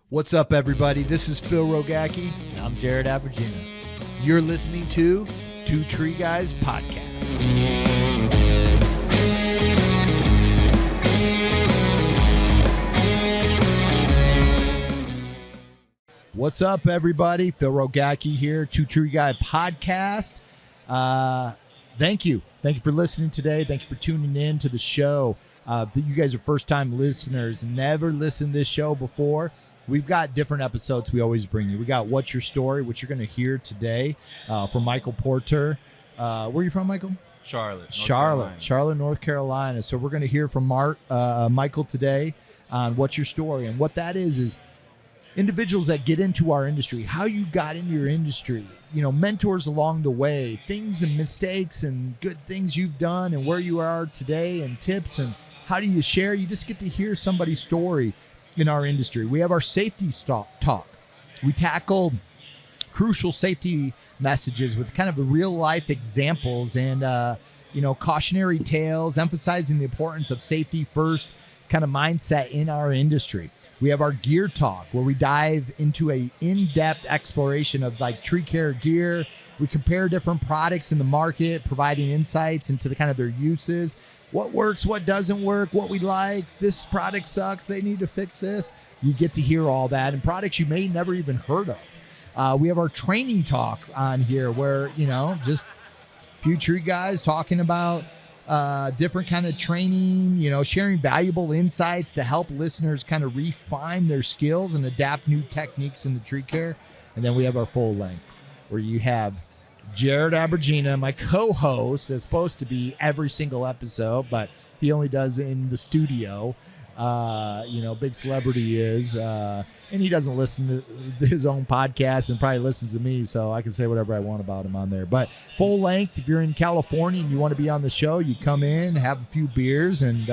What's up, everybody? This is Phil Rogacki. And I'm Jared Abergina. You're listening to Two Tree Guys Podcast. What's up, everybody? Phil Rogacki here, Two Tree Guy Podcast. Thank you. Thank you for listening today. Thank you for tuning in to the show. You guys are first-time listeners, never listened to this show before. We've got different episodes we always bring you. We got What's Your Story, which you're going to hear today from Michael Porter. Where are you from, Michael? Charlotte, North Carolina. So we're going to hear from Michael today on What's Your Story. And what that is individuals that get into our industry, how you got into your industry, mentors along the way, things and mistakes and good things you've done and where you are today and tips and how do you share. You just get to hear somebody's story in our industry. We have our safety talk. We tackle crucial safety messages with kind of the real life examples and, cautionary tales, emphasizing the importance of safety first kind of mindset in our industry. We have our gear talk where we dive into a in-depth exploration of like tree care gear. We compare different products in the market, providing insights into the kind of their uses. What works, what doesn't work, what we like. This product sucks. They need to fix this. You get to hear all that and products you may never even heard of. We have our training talk on here where, just a few tree guys talking about different kind of training, sharing valuable insights to help listeners kind of refine their skills and adapt new techniques in the tree care. And then we have our full length where you have Jared Abergina, my co-host, that's supposed to be every single episode, but he only does it in the studio. Big celebrity he is, and he doesn't listen to his own podcast and probably listens to me, so I can say whatever I want about him on there. But full length, if you're in California and you want to be on the show, you come in, have a few beers, and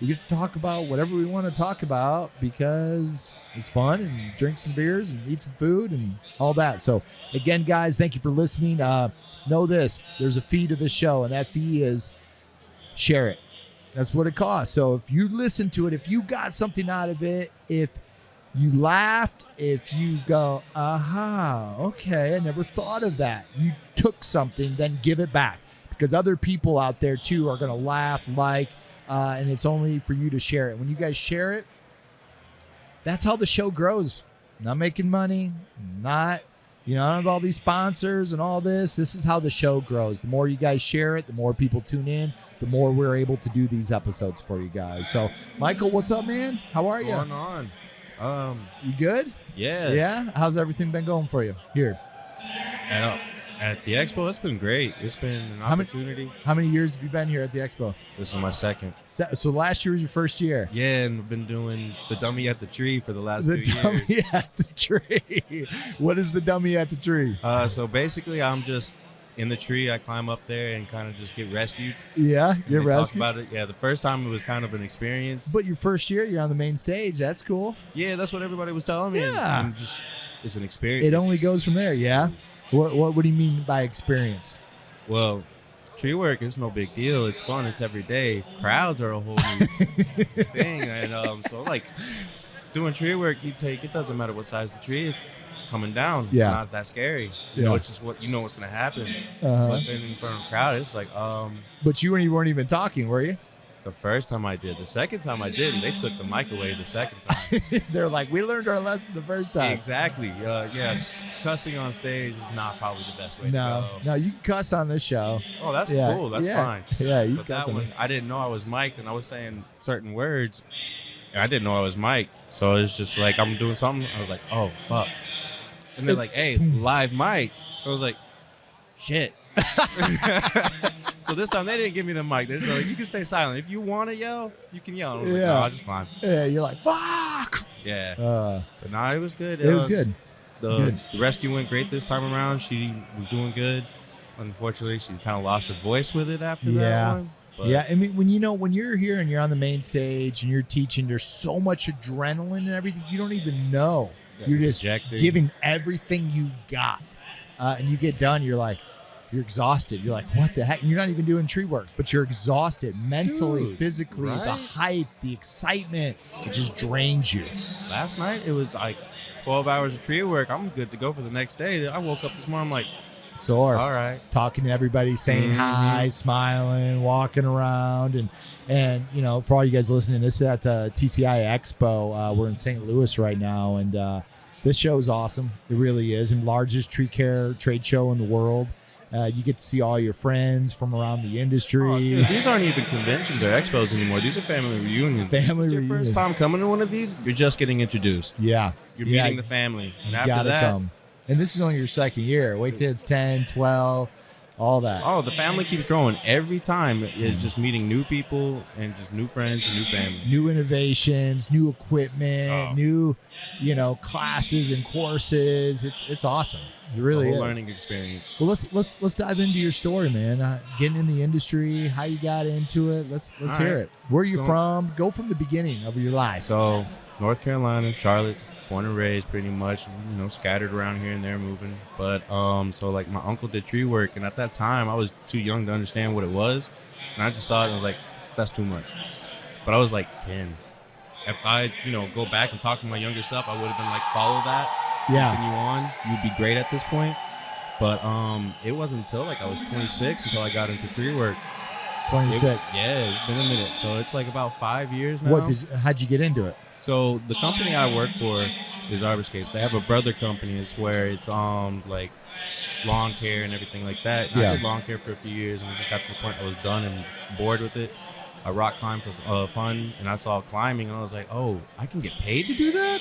we get to talk about whatever we want to talk about because it's fun, and drink some beers and eat some food and all that. So again, guys, thank you for listening. Know this, there's a fee to the show, and that fee is share it. That's what it costs. So if you listen to it, if you got something out of it, if you laughed, if you go, aha, okay, I never thought of that. You took something, then give it back. Because other people out there too are going to laugh, and it's only for you to share it. When you guys share it, that's how the show grows. Not making money, I don't have all these sponsors and all this. This is how the show grows. The more you guys share it, the more people tune in, the more we're able to do these episodes for you guys. So, Michael, what's up, man? How are you? What's going on? You good? Yeah. Yeah? How's everything been going for you here? At the Expo, it's been great. It's been an opportunity. How many years have you been here at the Expo? This is my second. So last year was your first year? Yeah, and I've been doing the dummy at the tree for the last 2 years. The dummy at the tree. What is the dummy at the tree? So basically, I'm just in the tree. I climb up there and kind of just get rescued. Yeah, get rescued? Talk about it. Yeah, the first time it was kind of an experience. But your first year, you're on the main stage. That's cool. Yeah, that's what everybody was telling me. Yeah. And just, it's an experience. It only goes from there, yeah? What do you mean by experience? Well, tree work is no big deal. It's fun. It's every day. Crowds are a whole new thing. And so like doing tree work, it doesn't matter what size the tree is coming down. It's not that scary. It's just what's going to happen. But then in front of a crowd, it's like But you weren't even talking, were you? The first time I did. The second time I did, they took the mic away the second time. They're like, we learned our lesson the first time. Exactly. Yeah. Cussing on stage is not probably the best way to go. No, you can cuss on this show. Oh, that's cool. That's fine. Yeah, you but cuss that on one, I didn't know I was mic'd, and I was saying certain words. And I didn't know I was mic'd. So it's just like I'm doing something. I was like, oh, fuck. And they're like, hey, live mic. I was like, shit. So this time they didn't give me the mic. They're just like, you can stay silent. If you want to yell, you can yell. I was like, no, I'll just climb. Yeah, you're like, fuck. Yeah. But no, it was good. It was good. The rescue went great this time around. She was doing good. Unfortunately, she kind of lost her voice with it after that one. But yeah, I mean, when you're here and you're on the main stage and you're teaching, there's so much adrenaline and everything, you don't even know. You're just giving everything you got. And you get done, you're like, you're exhausted. You're like, what the heck? And you're not even doing tree work, but you're exhausted mentally, Dude, physically, right? the hype, the excitement. It just drains you. Last night, it was like 12 hours of tree work. I'm good to go for the next day. I woke up this morning, I'm like, Sore. all right. Talking to everybody, saying Mhm. hi, smiling, walking around, and you know, for all you guys listening, this is at the TCIA Expo. We're in St. Louis right now, and this show is awesome. It really is, and largest tree care trade show in the world. You get to see all your friends from around the industry. Oh, dude, these aren't even conventions or expos anymore. These are family reunions. Family It's your reunion. first time coming to one of these, you're just getting introduced. Yeah, You're yeah, meeting the family. And you after gotta that, come. And this is only your second year. Wait till it's 10, 12, all that. oh, the family keeps growing. Every time is just meeting new people and just new friends and new family. New innovations, new equipment, Oh. new, you know, classes and courses. It's awesome. It really The whole is. learning experience. Well, let's dive into your story, man. Getting in the industry, how you got into it. Let's All hear right. it. Where are you So- from? Go from the beginning of your life. So, North Carolina, Charlotte, born and raised pretty much, scattered around here and there moving. But, so like my uncle did tree work, and at that time I was too young to understand what it was. And I just saw it and I was like, that's too much. But I was like 10. If I, go back and talk to my younger self, I would have been like, follow that, Yeah. continue on. You'd be great at this point. But it wasn't until like I was 26 until I got into tree work. 26. Yeah, it's been a minute. So it's like about 5 years now. How'd you get into it? So the company I work for is Arbourscapes. They have a brother company. It's where it's like lawn care and everything like that. And Yeah. I did lawn care for a few years, and it just got to the point I was done and bored with it. I rock climbed for fun, and I saw climbing, and I was like, oh, I can get paid to do that?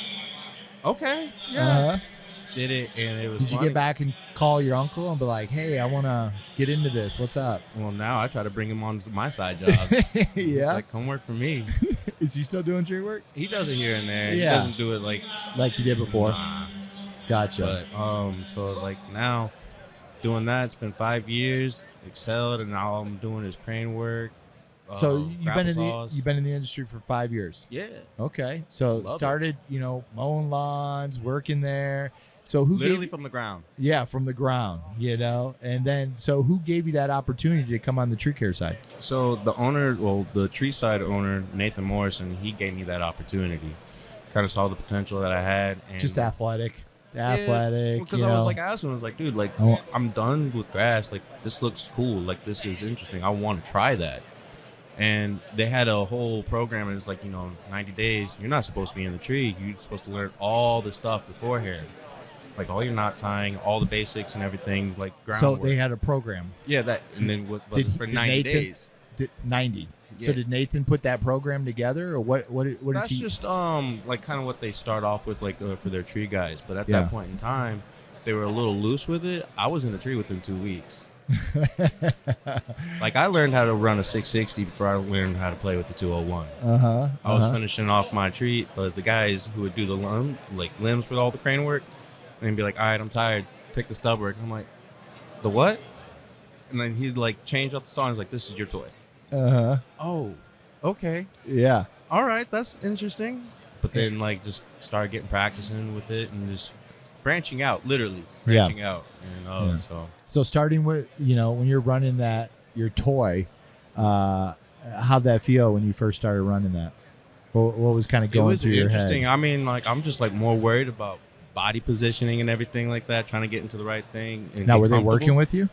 Okay, yeah. Uh-huh. Did it, and it was Did you funny. get back and call your uncle and be like, hey, I want to get into this. What's up? Well, now I try to bring him on to my side job. Yeah. Like, come work for me. Is he still doing tree work? He does it here and there. Yeah. He doesn't do it like Like you did before? Nah. Gotcha. But so like now doing that, it's been 5 years, excelled, and now all I'm doing is crane work. So you've been saws. in the industry for 5 years. Yeah, Okay. So Love it. started, mowing lawns, working there. So who literally gave from the ground. from the ground, and then so who gave you that opportunity to come on the tree care side? So the owner, the tree side owner, Nathan Morrison, he gave me that opportunity. Kind of saw the potential that I had, and Just athletic. Because you I was know. like asking, I was like, dude, like Oh. I'm done with grass. Like this looks cool. Like this is interesting. I want to try that. And they had a whole program, and it's like 90 days. You're not supposed to be in the tree. You're supposed to learn all the stuff beforehand, like all your knot tying, all the basics and everything, like So groundwork. they had a program. Yeah, that, and then for 90 Nathan, days. 90. So Yeah. did Nathan put that program together, or what is That's he? just like kind of what they start off with, like for their tree guys. But at Yeah. that point in time, they were a little loose with it. I was in the tree within 2 weeks. Like I learned how to run a 660 before I learned how to play with the 201. Uh-huh. I was finishing off my tree, the guys who would do the limbs for all the crane work, and they'd be like, all right, I'm tired, take the stub work. I'm like, the what? And then he'd like change up the song. He's like, this is your toy. Uh-huh. Oh, okay. Yeah. All right, that's interesting. But then like just started getting practicing with it and just branching out, literally Yeah. branching out. Yeah. So So starting with, when you're running your toy, how'd that feel when you first started running that? What was kind of it going was through your interesting. head? I mean, like I'm just like more worried about body positioning and everything like that, trying to get into the right thing. And Now, get were they comfortable. working with you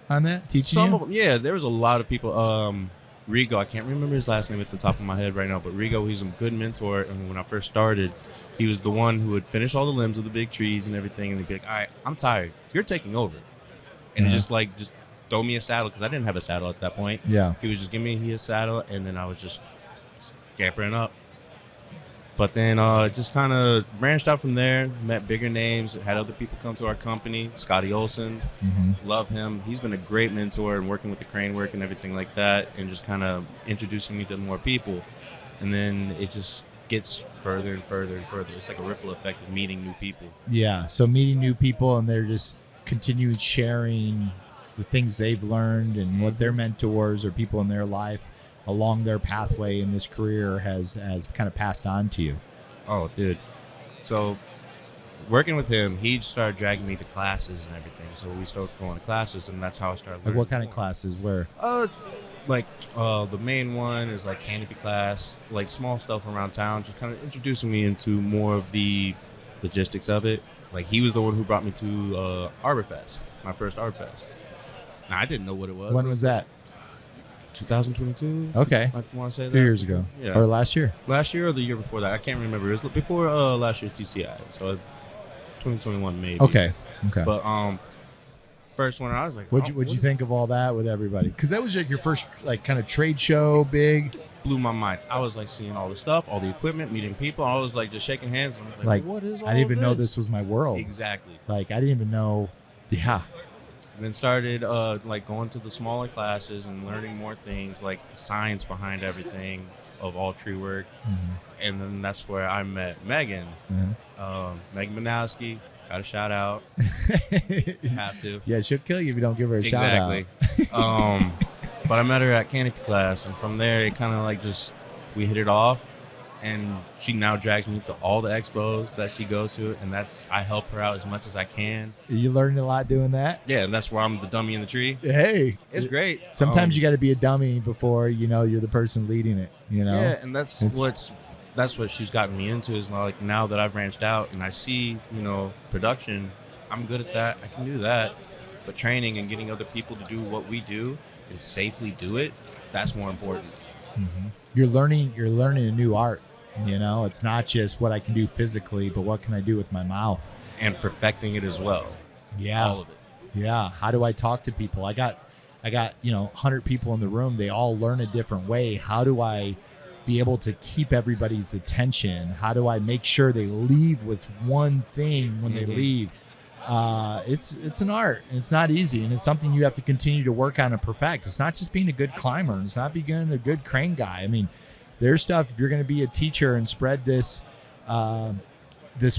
on that, teaching Some you? of them, yeah. There was a lot of people. Rigo, I can't remember his last name at the top of my head right now, but Rigo, he's a good mentor. And when I first started, he was the one who would finish all the limbs of the big trees and everything, and he'd be like, "All right, I'm tired. You're taking over," and Uh-huh. just throw me a saddle because I didn't have a saddle at that point. Yeah. He was just giving me his saddle, and then I was just scampering up. But then just kind of branched out from there, met bigger names, had other people come to our company. Scotty Olson, Mm-hmm. love him. He's been a great mentor and working with the crane work and everything like that, and just kind of introducing me to more people. And then it just gets further and further and further. It's like a ripple effect of meeting new people. Yeah. So meeting new people, and they're just continued sharing the things they've learned and what their mentors or people in their life along their pathway in this career has kind of passed on to you. Oh, dude. So working with him, he started dragging me to classes and everything. So we started going to classes, and that's how I started Like learning. what kind of classes? Where? The main one is like canopy class, like small stuff around town, just kind of introducing me into more of the logistics of it. Like he was the one who brought me to Arborfest, my first Arborfest. Now I didn't know what it was. When was that? 2022. Okay. I want to say 2 that. years ago. Yeah. Or last year. Last year or the year before that. I can't remember. It was before last year's TCIA. So 2021 maybe. Okay. But first one I was like, What'd you think of all that with everybody? Because that was like your first like kind of trade show, big. Blew my mind. I was like seeing all the stuff, all the equipment, meeting people. I was like just shaking hands. And I was Like, what is all I didn't even know this this was my world. Exactly. Like I didn't even know. Yeah. And then started like going to the smaller classes and learning more things, like the science behind everything of all tree work. Mm-hmm. And then that's where I met Megan. Mm-hmm. Megan Manowski. Got a shout out. Have to. Yeah, she'll kill you if you don't give her a shout out. Exactly. But I met her at canopy class, and from there it kind of like we hit it off. And she now drags me to all the expos that she goes to, and I help her out as much as I can. You learned a lot doing that? Yeah, and that's where I'm the dummy in the tree. Hey. It's great. Sometimes you got to be a dummy before you're the person leading it, Yeah, and that's what she's gotten me into is like now that I've branched out and I see, production, I'm good at that. I can do that. But training and getting other people to do what we do and safely do it, that's more important. Mm-hmm. You're learning a new art. It's not just what I can do physically, but what can I do with my mouth? And perfecting it as well. Yeah. All of it. Yeah. How do I talk to people? I got 100 people in the room. They all learn a different way. How do I be able to keep everybody's attention? How do I make sure they leave with one thing when they leave? It's an art, and it's not easy, and it's something you have to continue to work on and perfect. It's not just being a good climber. It's not being a good crane guy. I mean, there's stuff, if you're going to be a teacher and spread this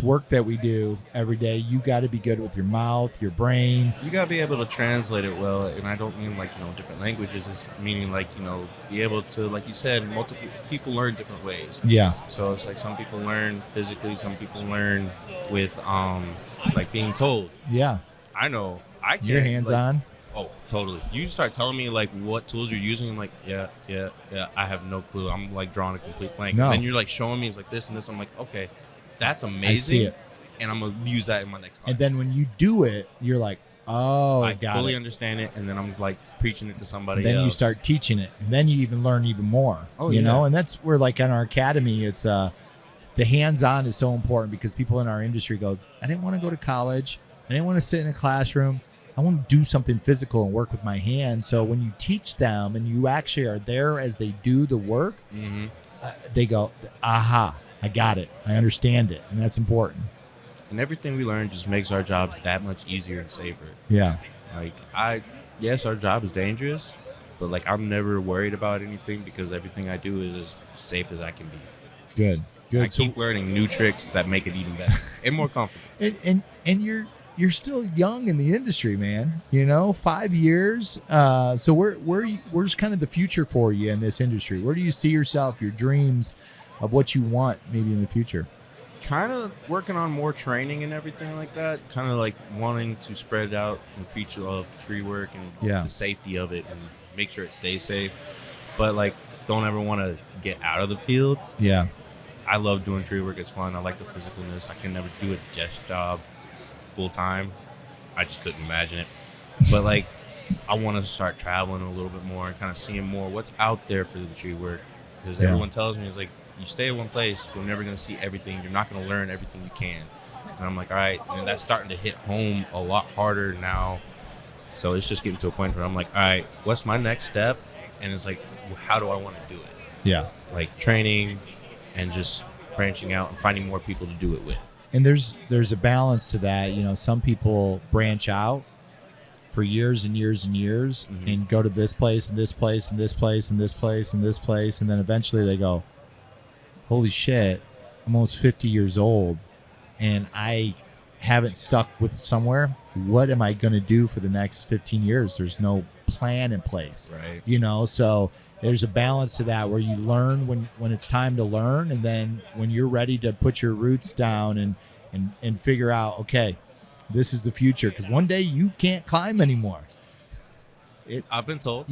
work that we do every day, you got to be good with your mouth, your brain. You got to be able to translate it well, and I don't mean different languages. It's meaning be able to, like you said, multiple people learn different ways. Yeah. So it's like some people learn physically, some people learn with being told. Yeah. I know. I can't. Your hands-on. Oh, totally. You start telling me what tools you're using. I'm like, yeah. I have no clue. I'm drawing a complete blank. No. And then you're showing me it's like this and this. I'm like, okay, that's amazing. I see it. And I'm gonna use that in my next class. And then when you do it, you're like, oh, I got fully it. Understand it, and then I'm preaching it to somebody and then else. You start teaching it, and then you even learn even more. Oh, you know, and that's where in our academy, it's the hands-on is so important because people in our industry goes, I didn't want to go to college. I didn't want to sit in a classroom. I want to do something physical and work with my hands. So when you teach them and you actually are there as they do the work, they go, aha, I got it. I understand it. And that's important. And everything we learn just makes our job that much easier and safer. Yeah. Yes, our job is dangerous, but I'm never worried about anything because everything I do is as safe as I can be. Good. I keep learning new tricks that make it even better and more comfortable. And you're still young in the industry, man. 5 years. So where's kind of the future for you in this industry? Where do you see yourself, your dreams of what you want maybe in the future? Kind of working on more training and everything like that. Kind of wanting to spread out and preach of tree work and the safety of it and make sure it stays safe. But don't ever want to get out of the field. Yeah. I love doing tree work. It's fun. I like the physicalness. I can never do a desk job full time. I just couldn't imagine it. But I want to start traveling a little bit more and kind of seeing more what's out there for the tree work. Because everyone tells me, it's you stay in one place, you're never going to see everything. You're not going to learn everything you can. And I'm like, all right. And that's starting to hit home a lot harder now. So it's just getting to a point where I'm like, all right, what's my next step? And it's how do I want to do it? Yeah. Training and just branching out and finding more people to do it with. And there's a balance to that. Some people branch out for years and years and years and go to this place and this place and this place and this place and this place. And then eventually they go, holy shit, I'm almost 50 years old and I haven't stuck with somewhere. What am I going to do for the next 15 years? There's no plan in place. Right. So there's a balance to that where you learn when it's time to learn. And then when you're ready to put your roots down and figure out, okay, this is the future, because one day you can't climb anymore. I've been told.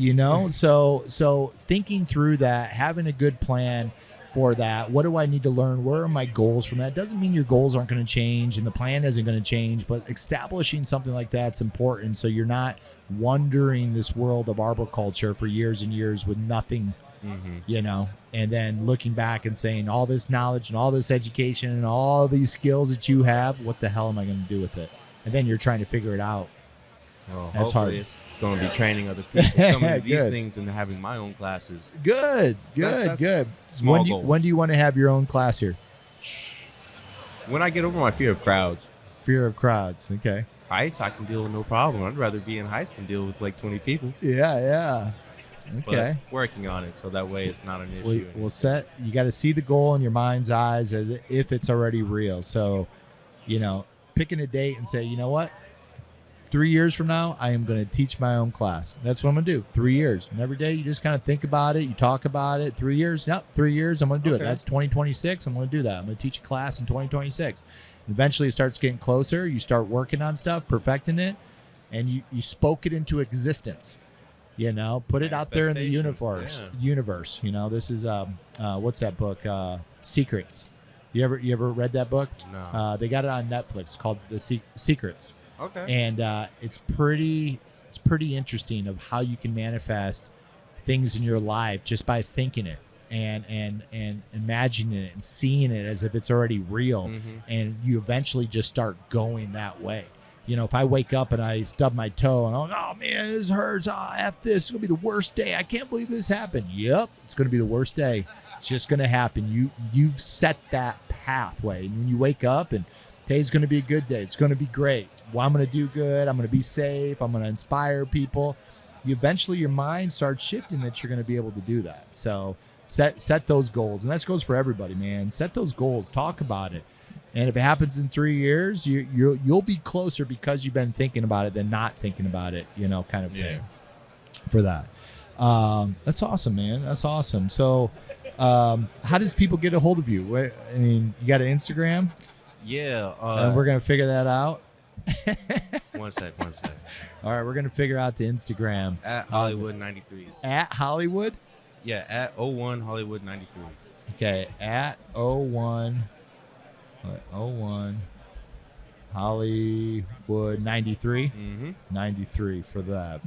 So thinking through that, having a good plan for that. What do I need to learn? Where are my goals from that? Doesn't mean your goals aren't going to change and the plan isn't going to change, but establishing something like that's important, so you're not wandering this world of arboriculture for years and years with nothing, and then looking back and saying, all this knowledge and all this education and all these skills that you have, what the hell am I going to do with it? And then you're trying to figure it out. Well, that's hard. It's going to be training other people, coming to these things and having my own classes. Good. Small goal. When do you want to have your own class here? When I get over my fear of crowds. Fear of crowds. Okay. Heights, I can deal with no problem. I'd rather be in heights than deal with like 20 people. Yeah. Okay. But working on it so that way it's not an issue. Well, you got to see the goal in your mind's eyes as if it's already real. So, picking a date and say, you know what? 3 years from now, I am going to teach my own class. That's what I'm going to do. 3 years. And every day you just kind of think about it. You talk about it. 3 years. Yep, 3 years. I'm going to do it. That's 2026. I'm going to do that. I'm going to teach a class in 2026. And eventually it starts getting closer. You start working on stuff, perfecting it, and you spoke it into existence. Put it out there in the universe. This is what's that book? Secrets. You ever read that book? No. They got it on Netflix called The Secrets. Okay. And it's pretty interesting of how you can manifest things in your life just by thinking it and imagining it and seeing it as if it's already real. And you eventually just start going that way. If I wake up and I stub my toe and oh man, this hurts. F this. It's gonna be the worst day. I can't believe this happened. Yep, it's gonna be the worst day. It's just gonna happen. You've set that pathway, and when you wake up and today's going to be a good day. It's going to be great. Well, I'm going to do good. I'm going to be safe. I'm going to inspire people. Eventually, your mind starts shifting that you're going to be able to do that. So set those goals. And that goes for everybody, man. Set those goals. Talk about it. And if it happens in 3 years, you'll be closer because you've been thinking about it than not thinking about it, kind of thing for that. That's awesome, man. That's awesome. So how does people get a hold of you? You got an Instagram? Yeah. And we're going to figure that out. One sec. All right, we're going to figure out the Instagram. At Hollywood 93. At Hollywood? Yeah, at 01 Hollywood 93. Okay, at 01 Hollywood 93. 93 for that.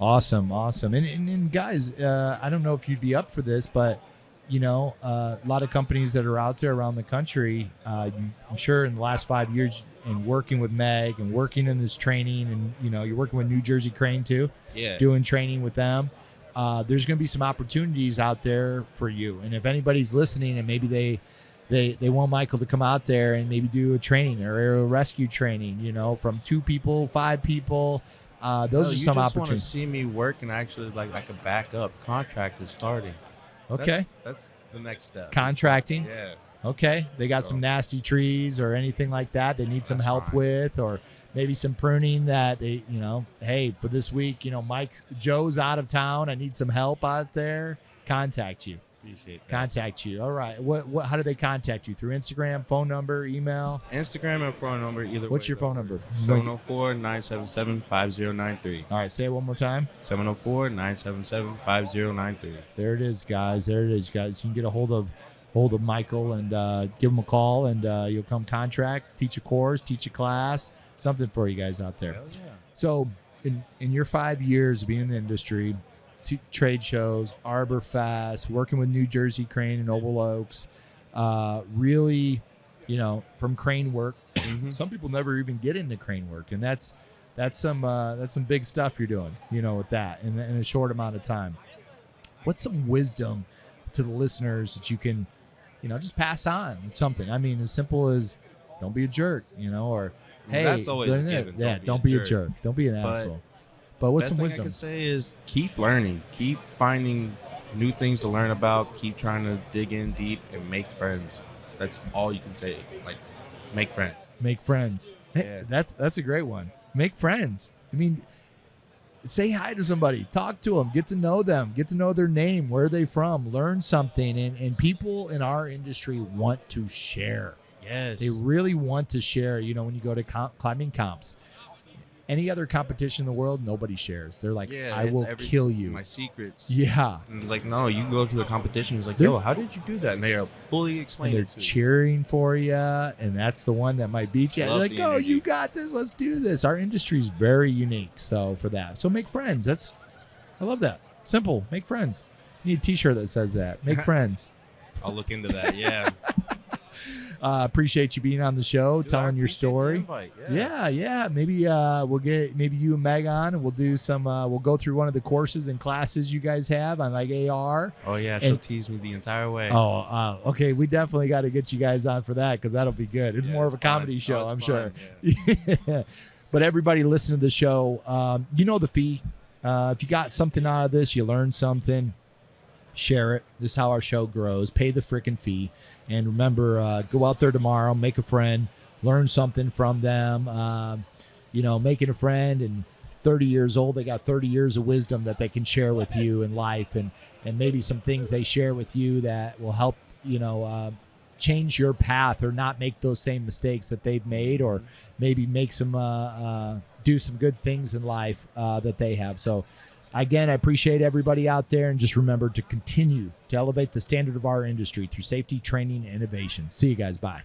Awesome. And guys, I don't know if you'd be up for this, but a lot of companies that are out there around the country, I'm sure in the last 5 years and working with Meg and working in this training, and you're working with New Jersey Crane too, doing training with them. There's going to be some opportunities out there for you. And if anybody's listening and maybe they want Michael to come out there and maybe do a training or aerial rescue training, from 2 people, 5 people, those are some opportunities. You just want to see me work and actually like a backup contract is starting. Okay. That's the next step. Contracting? Yeah. Okay. They got some nasty trees or anything like that they need some help with, or maybe some pruning that they, hey, for this week, Joe's out of town. I need some help out there. Contact you. Appreciate that. Contact you. All right. How do they contact you? Through Instagram, phone number, email? Instagram and phone number, either way. What's your phone number? 704-977-5093. All right. Say it one more time. 704-977-5093. There it is, guys. You can get a hold of Michael and give him a call, and you'll come contract, teach a course, teach a class, something for you guys out there. Hell yeah. So in your 5 years of being in the industry, trade shows, Arbor Fest, working with New Jersey Crane and Noble Oaks, really, from crane work. Some people never even get into crane work, and that's some big stuff you're doing, with that in a short amount of time. What's some wisdom to the listeners that you can, just pass on something? As simple as don't be a jerk, or hey, that's always a given. Don't be a jerk. Don't be an asshole. But what's some wisdom? I can say is keep learning, keep finding new things to learn about, keep trying to dig in deep and make friends. That's all you can say. Like, make friends. Make friends. Yeah. That's a great one. Make friends. Say hi to somebody, talk to them, get to know them, get to know their name, where are they from, learn something. And people in our industry want to share. Yes. They really want to share. You know, when you go to climbing comps, any other competition in the world, nobody shares. They're like, I will kill you. My secrets. Yeah. And like, no, you go to a competition. It's like, yo, how did you do that? And they are fully explaining They're it to you. cheering for you, and that's the one that might beat you. They're like, oh, you got this. Let's do this. Our industry is very unique. So for that, so make friends. I love that. Simple. Make friends. You need a T-shirt that says that. Make friends. I'll look into that. Yeah. Appreciate you being on the show, telling your story. Yeah. Maybe we'll get you and Meg on, and we'll do some. We'll go through one of the courses and classes you guys have on like AR. Oh yeah, she'll tease me the entire way. Okay. We definitely got to get you guys on for that because that'll be good. It's more of a comedy show, I'm sure. Yeah. But everybody listen to the show. You know the fee. If you got something out of this, you learned something. Share it. This is how our show grows. Pay the freaking fee. And remember, go out there tomorrow, make a friend, learn something from them. Making a friend, and 30 years old, they got 30 years of wisdom that they can share with you in life, and maybe some things they share with you that will help, change your path or not make those same mistakes that they've made, or maybe make some do some good things in life that they have. So again, I appreciate everybody out there, and just remember to continue to elevate the standard of our industry through safety, training, and innovation. See you guys. Bye.